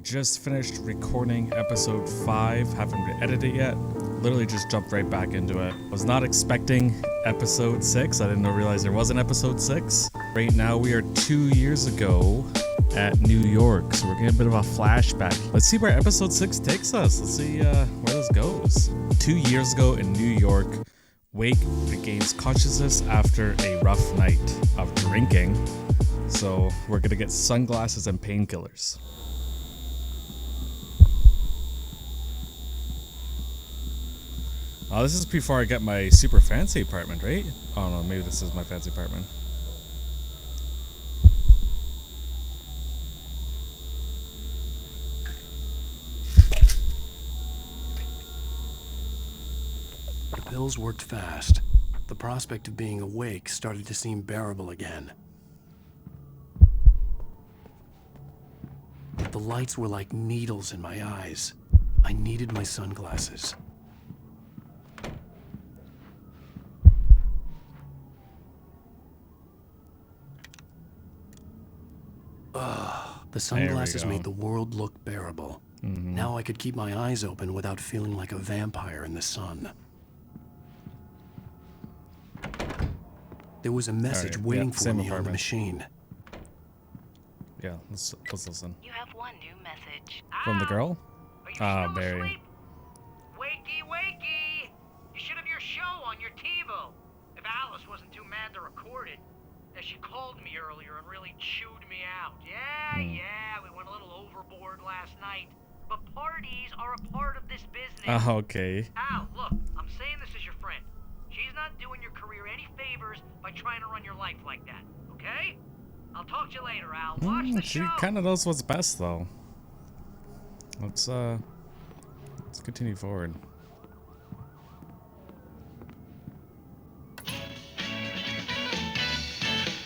Just finished recording episode 5, haven't edited it yet. Literally just jumped right back into it. Was not expecting episode 6. I didn't realize there was an episode 6. Right now we are 2 years ago at New York, so we're getting a bit of a flashback. Let's see where episode 6 takes us. Let's see where this goes. 2 years ago in New York, Wake regains consciousness after a rough night of drinking. So we're gonna get sunglasses and painkillers. Oh, this is before I get my super fancy apartment, right? Oh no, maybe this is my fancy apartment. The pills worked fast. The prospect of being awake started to seem bearable again. The lights were like needles in my eyes. I needed my sunglasses. The sunglasses made the world look bearable. Now I could keep my eyes open without feeling like a vampire in the sun. There was a message waiting for me on the machine. Yeah, let's listen. You have one new message. From the girl? Ah, Barry. Wakey, wakey! You should have your show on your TiVo. If Alice wasn't too mad to record it. She called me earlier and really chewed me out. Yeah, we went a little overboard last night. But parties are a part of this business. Okay. Al, look, I'm saying this as your friend. She's not doing your career any favors by trying to run your life like that, okay? I'll talk to you later, Al. Watch the She show. kind of knows what's best, though. Let's continue forward.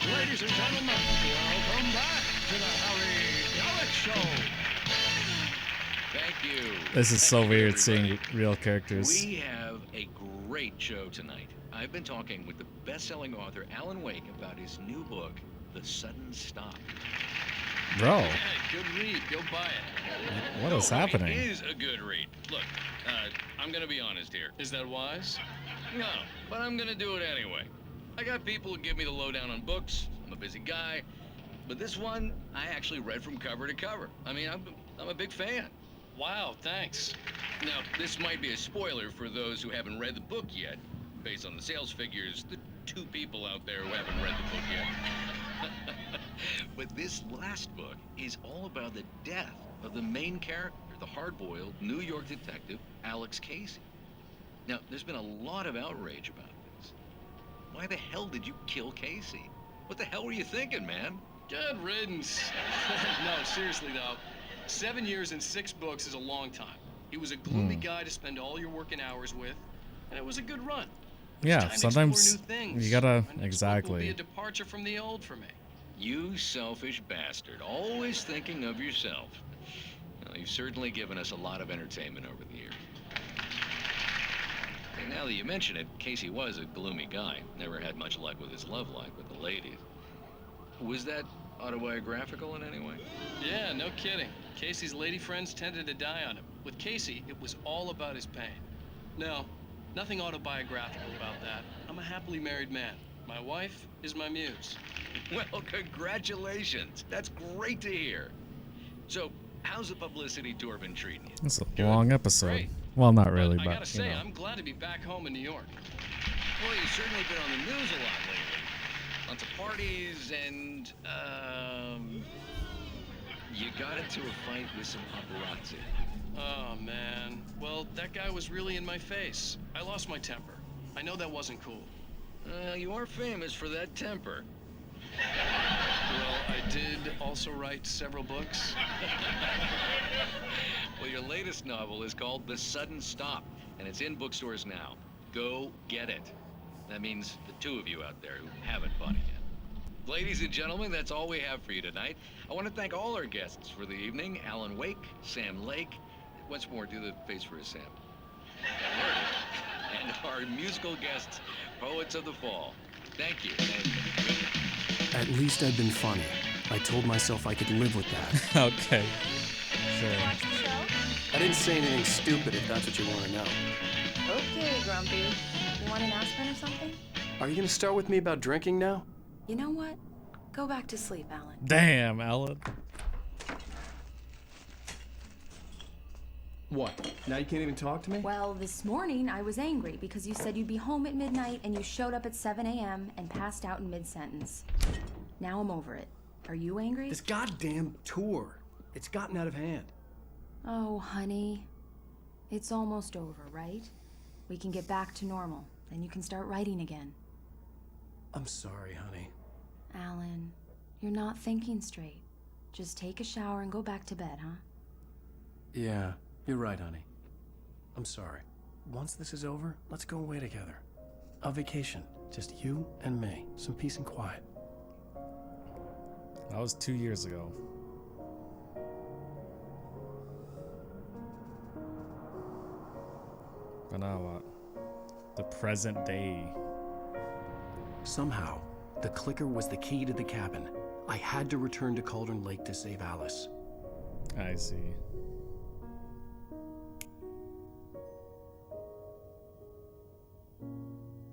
Ladies and gentlemen, welcome back to the Harry Alex Show. Thank you. This is so Thank you, weird everybody. seeing real characters. We have a great show tonight. I've been talking with the best-selling author Alan Wake about his new book, The Sudden Stop. Bro, Yeah, good read. Go buy it. what is happening? It is a good read. Look, I'm gonna be honest here. Is that wise? No, but I'm gonna do it anyway. I got people who give me the lowdown on books. I'm a busy guy. But this one, I actually read from cover to cover. I mean, I'm a big fan. Wow, thanks. Now, this might be a spoiler for those who haven't read the book yet. Based on the sales figures, the 2 people out there who haven't read the book yet. But this last book is all about the death of the main character, the hard-boiled New York detective, Alex Casey. Now, there's been a lot of outrage about this. Why the hell did you kill Casey? What the hell were you thinking, man? Good riddance. No, seriously though. 7 years and 6 books is a long time. He was a gloomy guy to spend all your working hours with, and it was a good run. Yeah, Time to sometimes explore new things. you gotta And this book will be exactly. a departure from the old for me. You selfish bastard, always thinking of yourself. Well, you've certainly given us a lot of entertainment over the years. And now that you mention it, Casey was a gloomy guy. Never had much luck with his love life with the ladies. Was that autobiographical in any way? Yeah, no kidding. Casey's lady friends tended to die on him. With Casey, it was all about his pain. No, nothing autobiographical about that. I'm a happily married man. My wife is my muse. Well, congratulations. That's great to hear. So, how's the publicity tour been treating you? It's a long episode. Great. Well, not really, But I gotta but say, you know. I'm glad to be back home in New York. Well, you've certainly been on the news a lot lately. Lots of parties and, you got into a fight with some paparazzi. Oh, man. Well, that guy was really in my face. I lost my temper. I know that wasn't cool. You are famous for that temper. Well, I did also write several books. Well, your latest novel is called The Sudden Stop, and it's in bookstores now. Go get it. That means the 2 of you out there who haven't bought it yet. Ladies and gentlemen, that's all we have for you tonight. I want to thank all our guests for the evening. Alan Wake, Sam Lake. Once more, do the face for a Sam. And our musical guests, Poets of the Fall. Thank you. And At least I'd been funny. I told myself I could live with that. Okay. Sure. I didn't say anything stupid if that's what you want to know. Okay, Grumpy. You want an aspirin or something? Are you gonna start with me about drinking now? You know what? Go back to sleep, Alan. Damn, Alan. What? Now you can't even talk to me? Well, this morning I was angry because you said you'd be home at midnight and you showed up at 7 a.m. and passed out in mid-sentence. Now I'm over it. Are you angry? This goddamn tour. It's gotten out of hand. Oh, honey. It's almost over, right? We can get back to normal. Then you can start writing again. I'm sorry, honey. Alan, you're not thinking straight. Just take a shower and go back to bed, huh? Yeah, you're right, honey. I'm sorry. Once this is over, let's go away together. A vacation. Just you and me. Some peace and quiet. That was 2 years ago. But now what? The present day. Somehow, the clicker was the key to the cabin. I had to return to Cauldron Lake to save Alice. I see.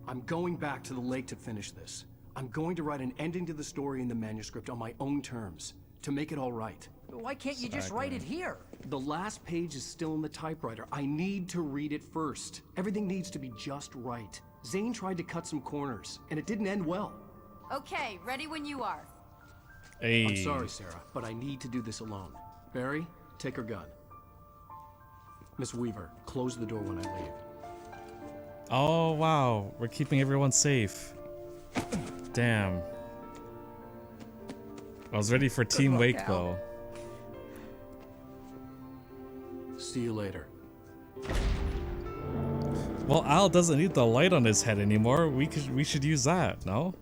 I'm going back to the lake to finish this. I'm going to write an ending to the story in the manuscript on my own terms, to make it all right. Why can't you just write it here? The last page is still in the typewriter. I need to read it first. Everything needs to be just right. Zane tried to cut some corners, and it didn't end well. Okay, ready when you are. Hey. I'm sorry, Sarah, but I need to do this alone. Barry, take her gun. Miss Weaver, close the door when I leave. Oh, wow. We're keeping everyone safe. Damn. I was ready for Team Wake, though. See you later. Well, Al doesn't need the light on his head anymore. We should use that, no?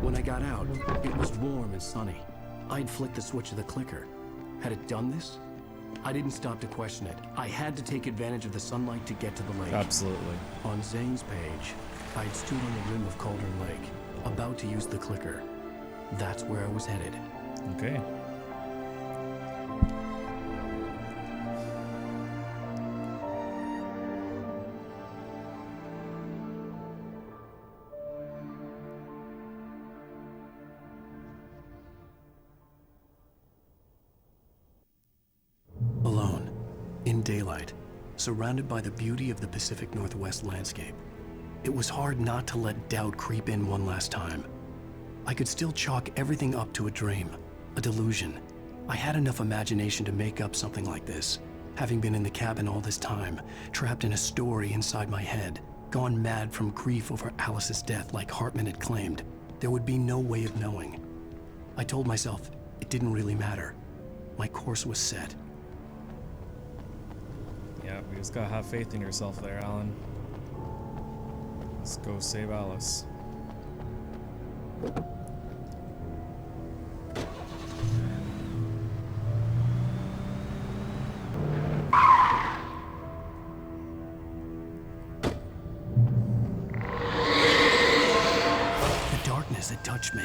When I got out, it was warm and sunny. I'd flicked the switch of the clicker. Had it done this? I didn't stop to question it. I had to take advantage of the sunlight to get to the lake. Absolutely. On Zane's page, I'd stood on the rim of Cauldron Lake, about to use the clicker. That's where I was headed. Okay. Alone, in daylight, surrounded by the beauty of the Pacific Northwest landscape. It was hard not to let doubt creep in one last time. I could still chalk everything up to a dream, a delusion. I had enough imagination to make up something like this, having been in the cabin all this time, trapped in a story inside my head, gone mad from grief over Alice's death like Hartman had claimed. There would be no way of knowing. I told myself it didn't really matter. My course was set. Yeah, we just gotta have faith in yourself there, Alan. Let's go save Alice. The darkness had touched me.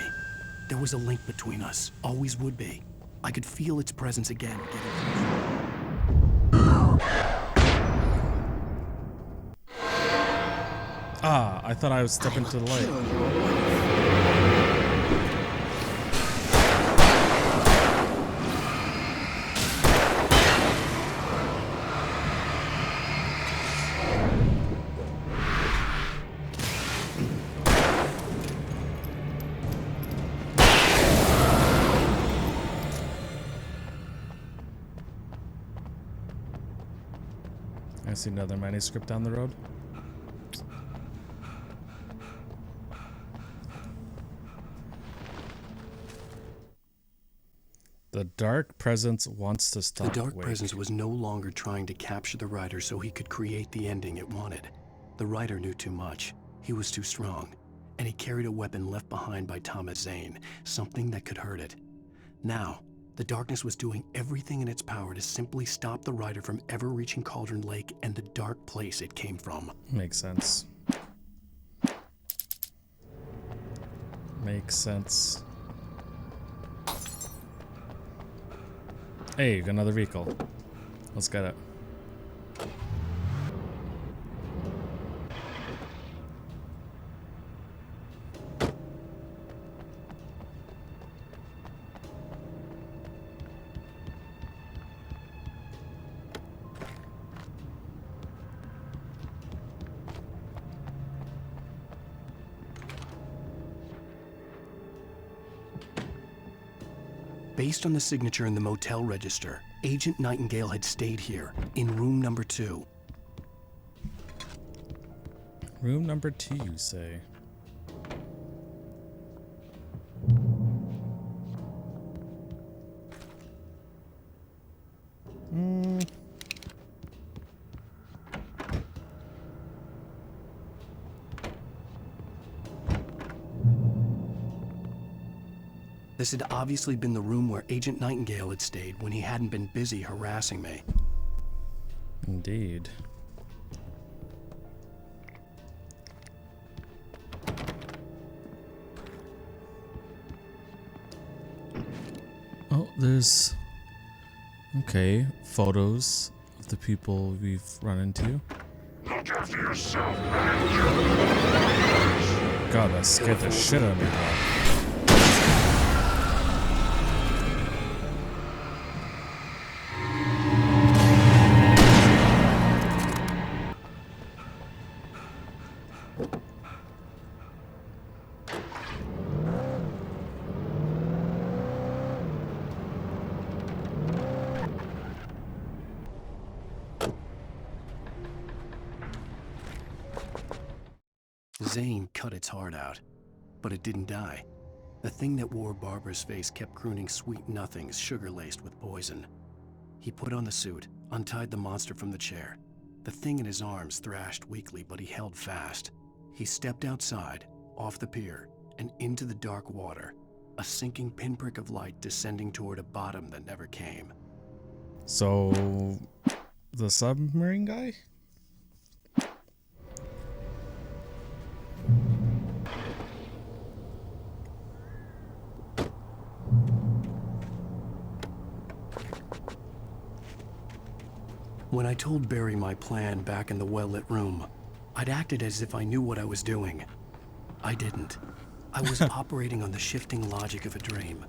There was a link between us, always would be. I could feel its presence again, getting closer. Ah, I thought I was stepping to the light. I see another manuscript down the road. The Dark Presence wants to stop The Dark Wake. Presence was no longer trying to capture the writer so he could create the ending it wanted. The writer knew too much. He was too strong. And he carried a weapon left behind by Thomas Zane, something that could hurt it. Now, the darkness was doing everything in its power to simply stop the writer from ever reaching Cauldron Lake and the dark place it came from. Makes sense. Makes sense. Hey, got another vehicle. Let's get it. Based on the signature in the motel register, Agent Nightingale had stayed here, in room number 2. Room number 2, you say? This had obviously been the room where Agent Nightingale had stayed when he hadn't been busy harassing me. Indeed. Oh, there's... Okay, photos of the people we've run into. Look after yourself, man. God, that scared the shit out of me, bro. Zane cut its heart out, but it didn't die. The thing that wore Barbara's face kept crooning sweet nothings sugar-laced with poison. He put on the suit, untied the monster from the chair. The thing in his arms thrashed weakly, but he held fast. He stepped outside, off the pier, and into the dark water, a sinking pinprick of light descending toward a bottom that never came. So, the submarine guy? When I told Barry my plan back in the well-lit room, I'd acted as if I knew what I was doing. I didn't. I was operating on the shifting logic of a dream.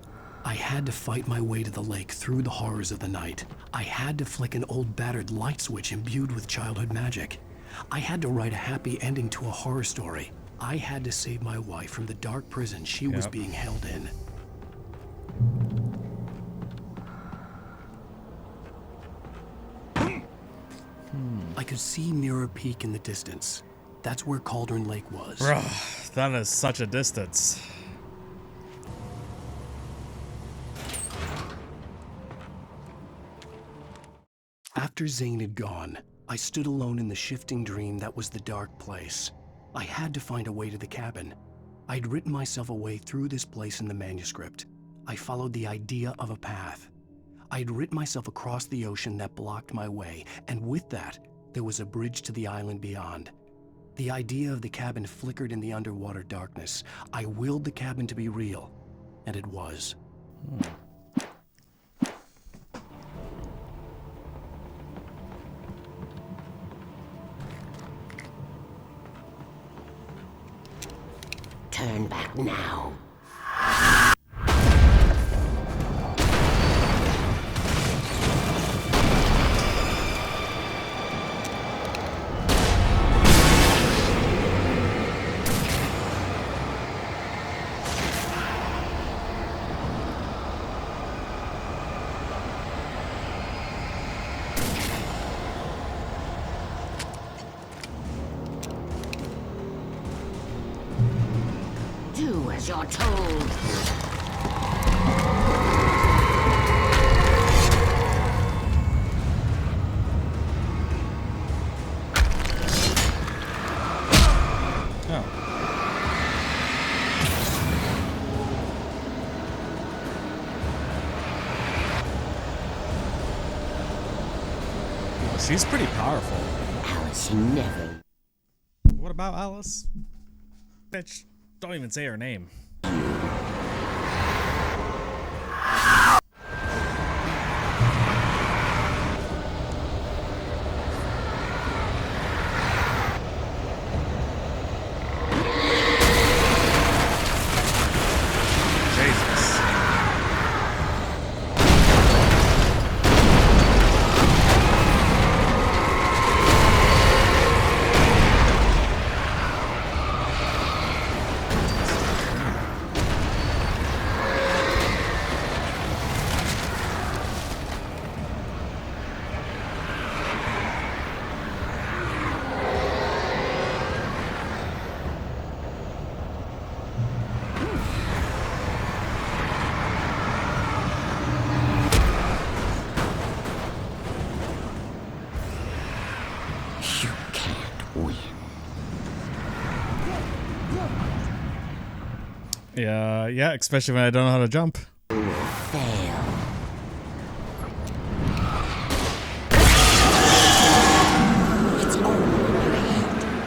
I had to fight my way to the lake through the horrors of the night. I had to flick an old battered light switch imbued with childhood magic. I had to write a happy ending to a horror story. I had to save my wife from the dark prison she was being held in. I could see Mirror Peak in the distance. That's where Cauldron Lake was. Bro, that is such a distance. After Zane had gone, I stood alone in the shifting dream that was the dark place. I had to find a way to the cabin. I'd written myself a way through this place in the manuscript. I followed the idea of a path. I'd written myself across the ocean that blocked my way, and with that, there was a bridge to the island beyond. The idea of the cabin flickered in the underwater darkness. I willed the cabin to be real, and it was. Turn back now. Do as you're told. She's pretty powerful. Alice never. What about Alice? Bitch, don't even say her name. Yeah, especially when I don't know how to jump. Fail. It's all right.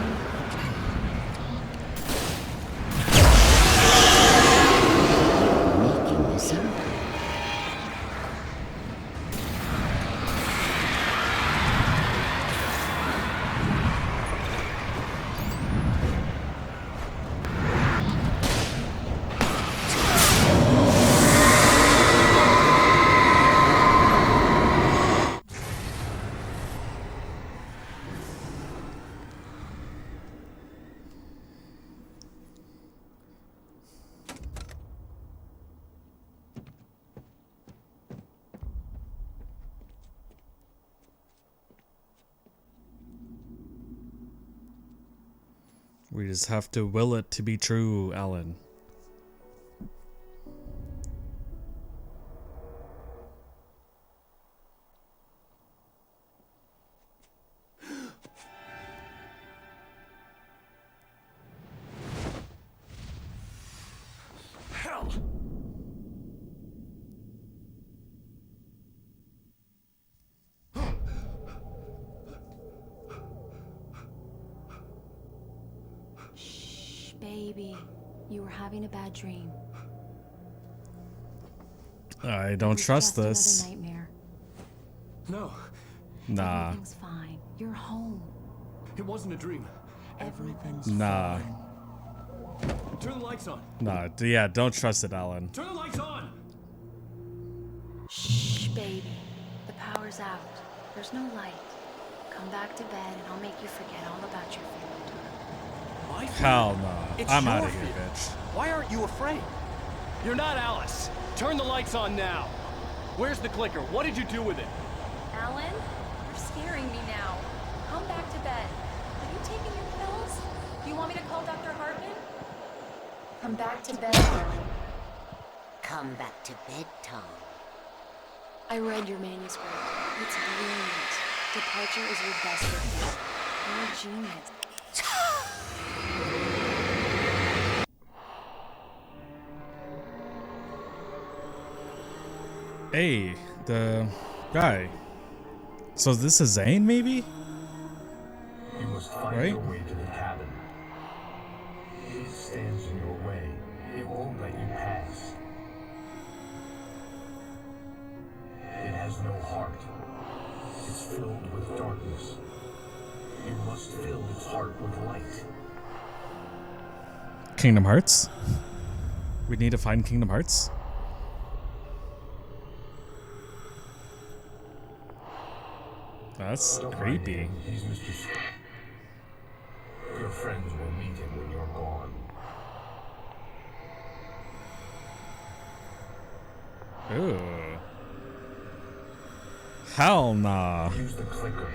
Making this up. We just have to will it to be true, Alan. Hell! Shh, baby. You were having a bad dream. I It don't was trust just this. another nightmare. No, Nah. Everything's fine. You're home. it wasn't a dream. Everything's Nah. Turn the lights on. Nah. Yeah, don't trust it, Alan. Turn the lights on! Shh, baby. The power's out. There's no light. Come back to bed and I'll make you forget all about your family time. My Hell no. It's I'm your out of here, fear. bitch. Why aren't you afraid? You're not Alice. Turn the lights on now. Where's the clicker? What did you do with it? Alan, you're scaring me now. Come back to bed. Have you taken your pills? Do you want me to call Dr. Hartman? Come back to bed, Alan. Come back to bed, Tom. I read your manuscript. It's brilliant. Departure is your best defense. You're a genius. Hey, the guy. So this is Zane, maybe? You must find Right? your way to the cabin. It stands in your way. It won't let you pass. It has no heart. It's filled with darkness. You must fill its heart with light. Kingdom Hearts? We need to find Kingdom Hearts? That's Don't mind creepy. him. He's Mr. Your friends will meet him when you're gone. Ooh. Hell nah. Use the clicker.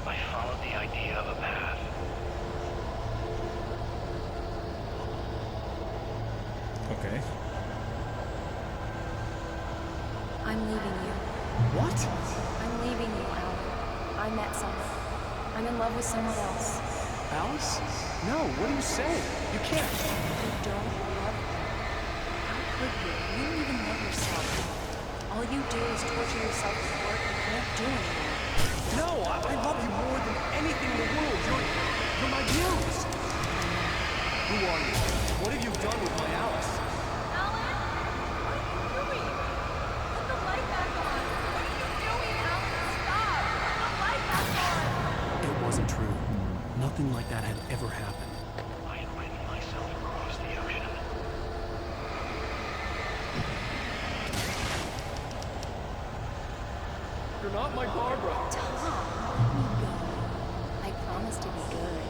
I followed the idea of a path. Okay. I'm leaving you. What? I'm leaving you, Alan. I met someone. I'm in love with someone else. Alice? No, what are you saying? You can't. You don't love her. How could you? You don't even love yourself. All you do is torture yourself with work you can't do anymore. No, I love you more than anything in the world. You're my muse. Who are you? What have you done with my Alice? Alan? What are you doing? Put the light back on. What are you doing, Alan? Stop! Put the light back on! It wasn't true. Nothing like that had ever happened. I had ridden myself across the ocean. You're not my Barbara. Tom, let me go. I promise to be good.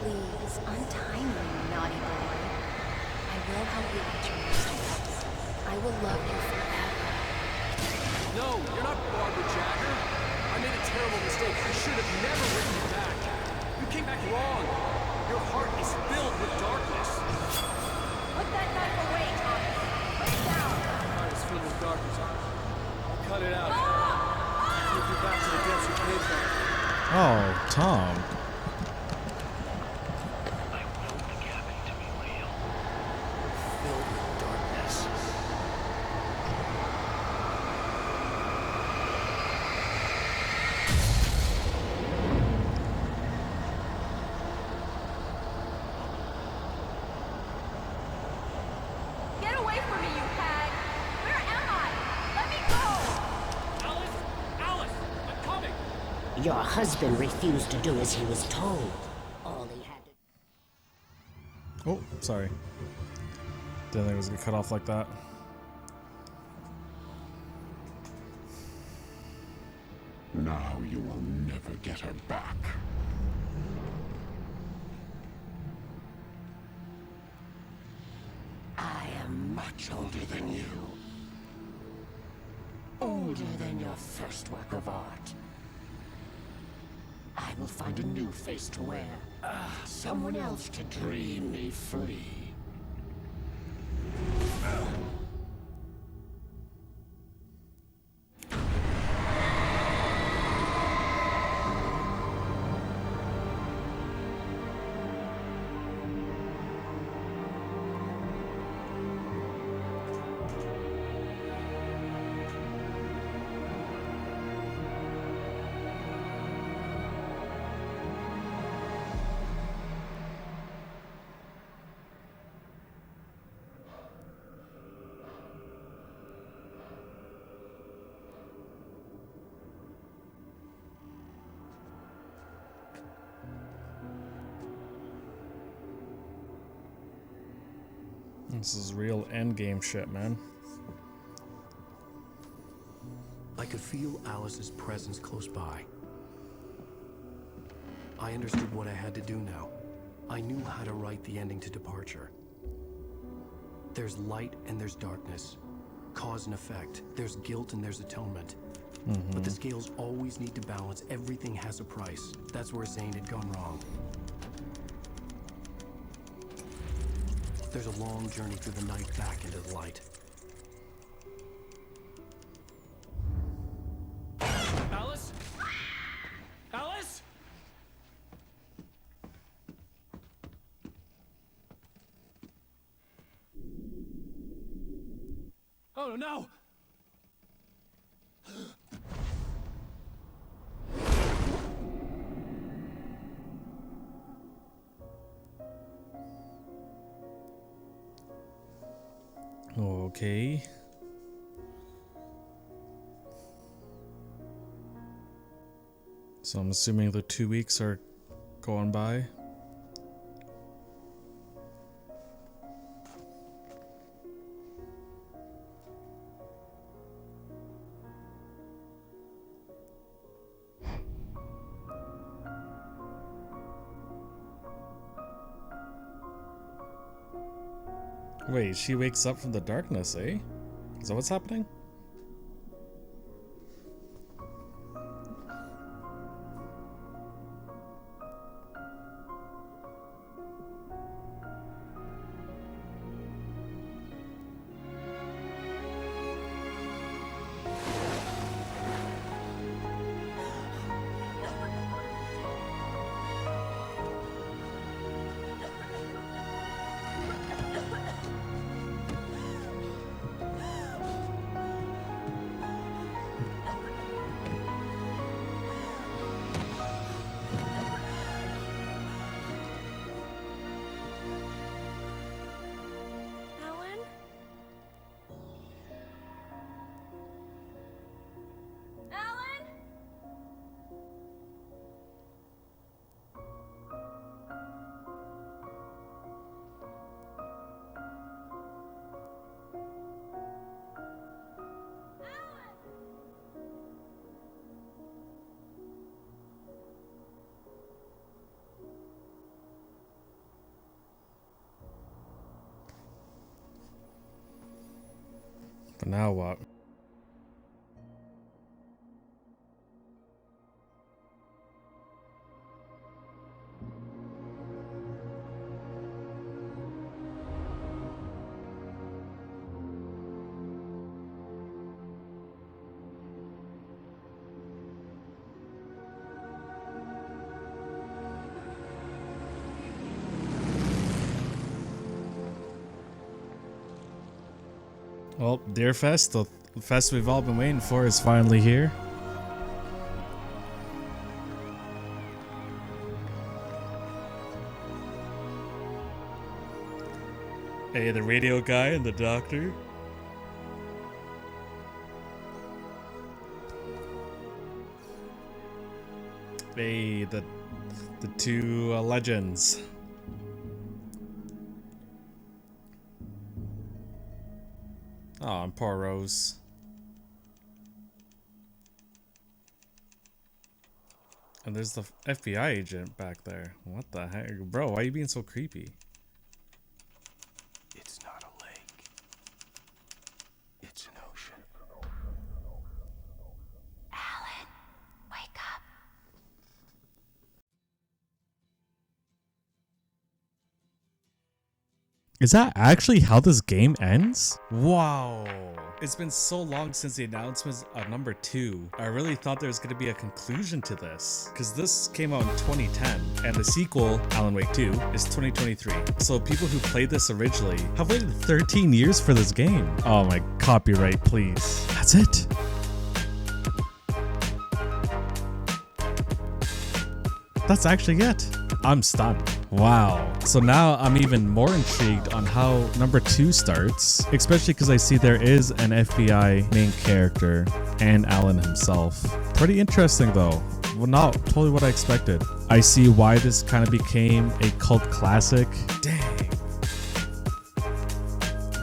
Please, untie me, you naughty boy. I will help you reach your masterpiece. I will love you forever. No, you're not Barbara Jagger. terrible mistake. I should have never written you back. You came back wrong. Your heart is filled with darkness. Put that knife away, Thomas. Put it down. Your heart is filled with darkness. I'll cut it out. Take you back to the depths you came from. Oh, Tom. I will the cabin to be real. Filled with darkness. Get away from me, you hag! Where am I? Let me go! Alice! Alice! I'm coming! Your husband refused to do as he was told. All he had to Oh, sorry. Didn't think it was gonna cut off like that. Now you will never get her back. I am much older than you. Older than your first work of art. I will find a new face to wear. Someone else to dream me free. This is real endgame shit, man. I could feel Alice's presence close by. I understood what I had to do now. I knew how to write the ending to Departure. There's light and there's darkness. Cause and effect. There's guilt and there's atonement. But the scales always need to balance. Everything has a price. That's where Zane had gone wrong. There's a long journey through the night back into the light. Alice? Alice? Oh no! Okay. So I'm assuming the 2 weeks are going by. Wait, she wakes up from the darkness, eh? Is that what's happening? Alan? Alan? But now what? Well, Deer Fest, the fest we've all been waiting for, is finally here. Hey, the radio guy and the doctor. Hey, the two legends. Oh, and poor Rose. And there's the FBI agent back there. What the heck? Bro, why are you being so creepy? It's not a lake. It's an ocean. Alan, wake up. Is that actually how this game ends? Wow. It's been so long since the announcement of number 2. I really thought there was going to be a conclusion to this, because this came out in 2010 and the sequel, Alan Wake 2, is 2023. So people who played this originally have waited 13 years for this game. Oh my, copyright please. That's it. That's actually it. I'm stunned. Wow. So now I'm even more intrigued on how number 2 starts, especially because I see there is an FBI main character and Alan himself. Pretty interesting though. Well, not totally what I expected. I see why this kind of became a cult classic. Dang.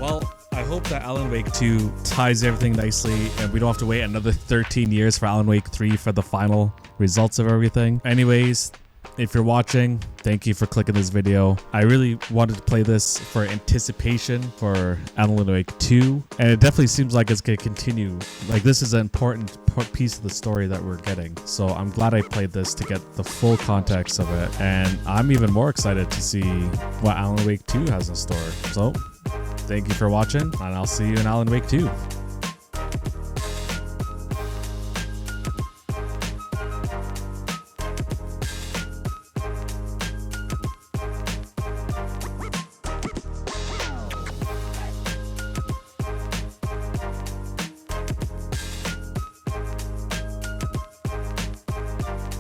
Well, I hope that Alan Wake 2 ties everything nicely and we don't have to wait another 13 years for Alan Wake 3 for the final results of everything. Anyways, if you're watching, thank you for clicking this video. I really wanted to play this for anticipation for Alan Wake 2, and it definitely seems like it's going to continue. Like, this is an important piece of the story that we're getting. So I'm glad I played this to get the full context of it, and I'm even more excited to see what Alan Wake 2 has in store. So thank you for watching, and I'll see you in Alan Wake 2.